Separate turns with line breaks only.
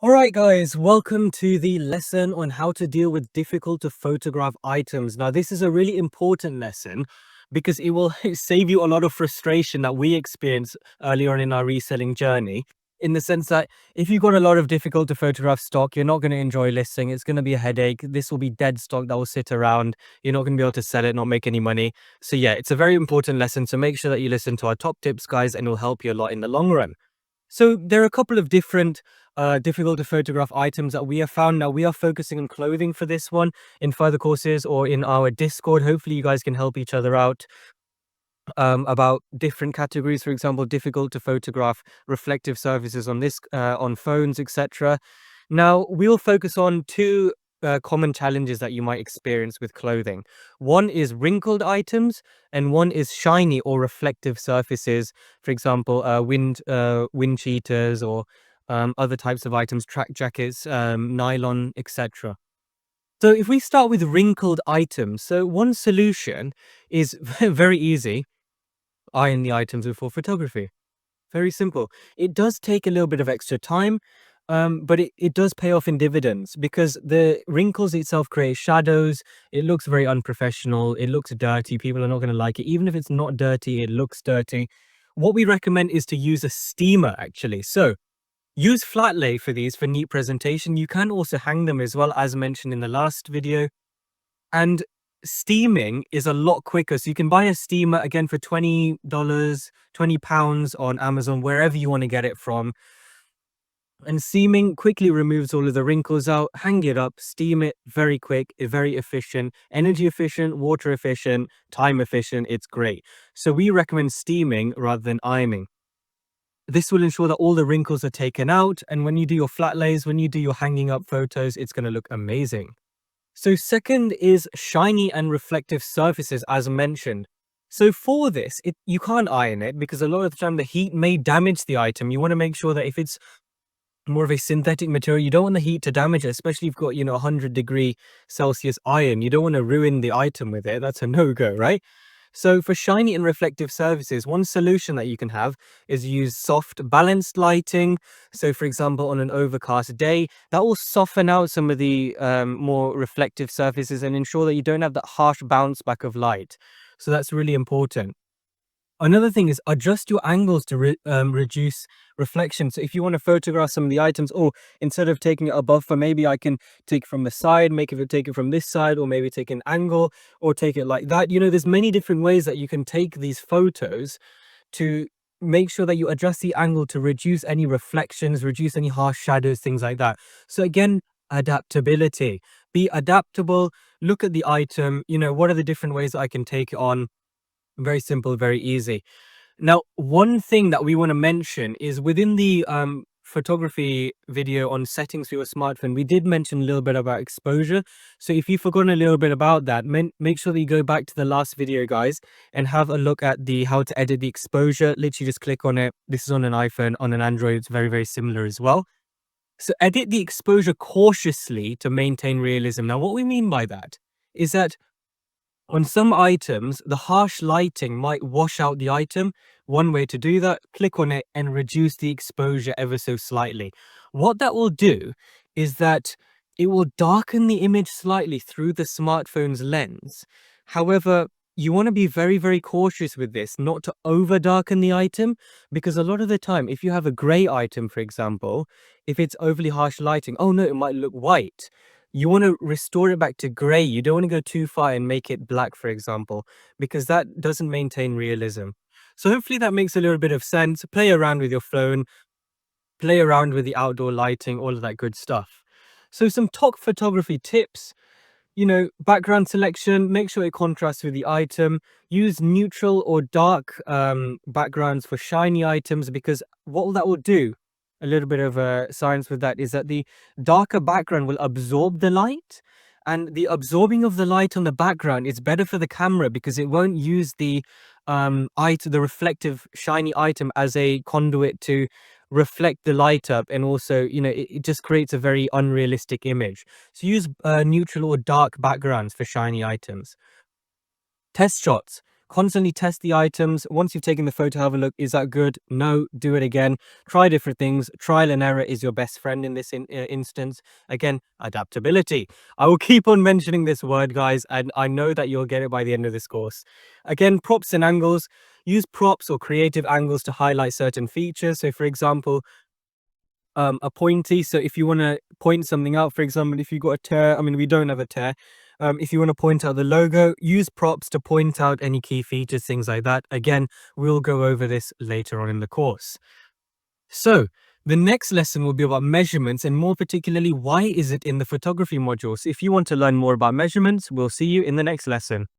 Alright guys, welcome to the lesson on how to deal with difficult to photograph items. Now this is a really important lesson because it will save you a lot of frustration that we experienced earlier on in our reselling journey. In the sense that if you've got a lot of difficult to photograph stock, you're not going to enjoy listing. It's going to be a headache. This will be dead stock that will sit around. You're not going to be able to sell it, not make any money. So yeah, it's a very important lesson. So make sure that you listen to our top tips, guys, and it will help you a lot in the long run. So there are a couple of different difficult to photograph items that we have found. Now we are focusing on clothing for this one in further courses or in our Discord. Hopefully you guys can help each other out about different categories. For example, difficult to photograph reflective surfaces on on phones, etc. Now we'll focus on two common challenges that you might experience with clothing. One is wrinkled items, and one is shiny or reflective surfaces. For example, wind cheaters or other types of items, track jackets, nylon, etc. So if we start with wrinkled items, so one solution is very easy. Iron the items before photography. Very simple. It does take a little bit of extra time, but it does pay off in dividends because the wrinkles itself create shadows. It looks very unprofessional. It looks dirty. People are not going to like it. Even if it's not dirty, it looks dirty. What we recommend is to use a steamer, actually. So use flat lay for these for neat presentation. You can also hang them as well, as mentioned in the last video. And steaming is a lot quicker. So you can buy a steamer again for $20, £20 on Amazon, wherever you want to get it from. And steaming quickly removes all of the wrinkles out. Hang it up, steam it, very quick, very efficient, energy efficient, water efficient, time efficient. It's great. So we recommend steaming rather than ironing. This will ensure that all the wrinkles are taken out. And when you do your flat lays, when you do your hanging up photos, it's going to look amazing. So second is shiny and reflective surfaces, as mentioned. So for this, you can't iron it because a lot of the time the heat may damage the item. You want to make sure that if it's more of a synthetic material, you don't want the heat to damage it, especially if you've got, 100°C iron. You don't want to ruin the item with it. That's a no-go, right? So for shiny and reflective surfaces, one solution that you can have is use soft balanced lighting. So for example, on an overcast day, that will soften out some of the more reflective surfaces and ensure that you don't have that harsh bounce back of light. So that's really important. Another thing is adjust your angles to reduce reflection. So if you want to photograph some of the items, instead of taking it above, maybe I can take it from the side, take it from this side, or maybe take an angle or take it like that. There's many different ways that you can take these photos to make sure that you adjust the angle to reduce any reflections, reduce any harsh shadows, things like that. So again, adaptability. Be adaptable. Look at the item. What are the different ways that I can take it on? Very simple, very easy. Now, one thing that we want to mention is within the photography video on settings for your smartphone, we did mention a little bit about exposure. So if you've forgotten a little bit about that, make sure that you go back to the last video, guys, and have a look at the how to edit the exposure. Literally just click on it. This is on an iPhone. On an Android, it's very, very similar as well. So edit the exposure cautiously to maintain realism. Now, what we mean by that is that on some items, the harsh lighting might wash out the item. One way to do that, click on it and reduce the exposure ever so slightly. What that will do is that it will darken the image slightly through the smartphone's lens. However, you want to be very, very cautious with this, not to over darken the item, because a lot of the time, if you have a gray item, for example, if it's overly harsh lighting, oh no, it might look white. You want to restore it back to gray. You don't want to go too far and make it black, for example, because that doesn't maintain realism. So hopefully that makes a little bit of sense. Play around with your phone, play around with the outdoor lighting, all of that good stuff. So some top photography tips. Background selection, make sure it contrasts with the item. Use neutral or dark backgrounds for shiny items, because what that will do, a little bit of science with that, is that the darker background will absorb the light, and the absorbing of the light on the background is better for the camera because it won't use the reflective shiny item as a conduit to reflect the light up, and also it just creates a very unrealistic image. So use neutral or dark backgrounds for shiny items. Test shots. constantly test the items. Once you've taken the photo, have a look. Is that good? No, do it again. Try different things. Trial and error is your best friend in this instance. Again, adaptability. I will keep on mentioning this word, guys, and I know that you'll get it by the end of this course. Again, props and angles. Use props or creative angles to highlight certain features. So for example, a pointy. So if you want to point something out, for example, if you got a tear, I mean, we don't have a tear. If you want to point out the logo, use props to point out any key features, things like that. Again, we'll go over this later on in the course. So the next lesson will be about measurements, and more particularly, why is it in the photography module? So if you want to learn more about measurements, we'll see you in the next lesson.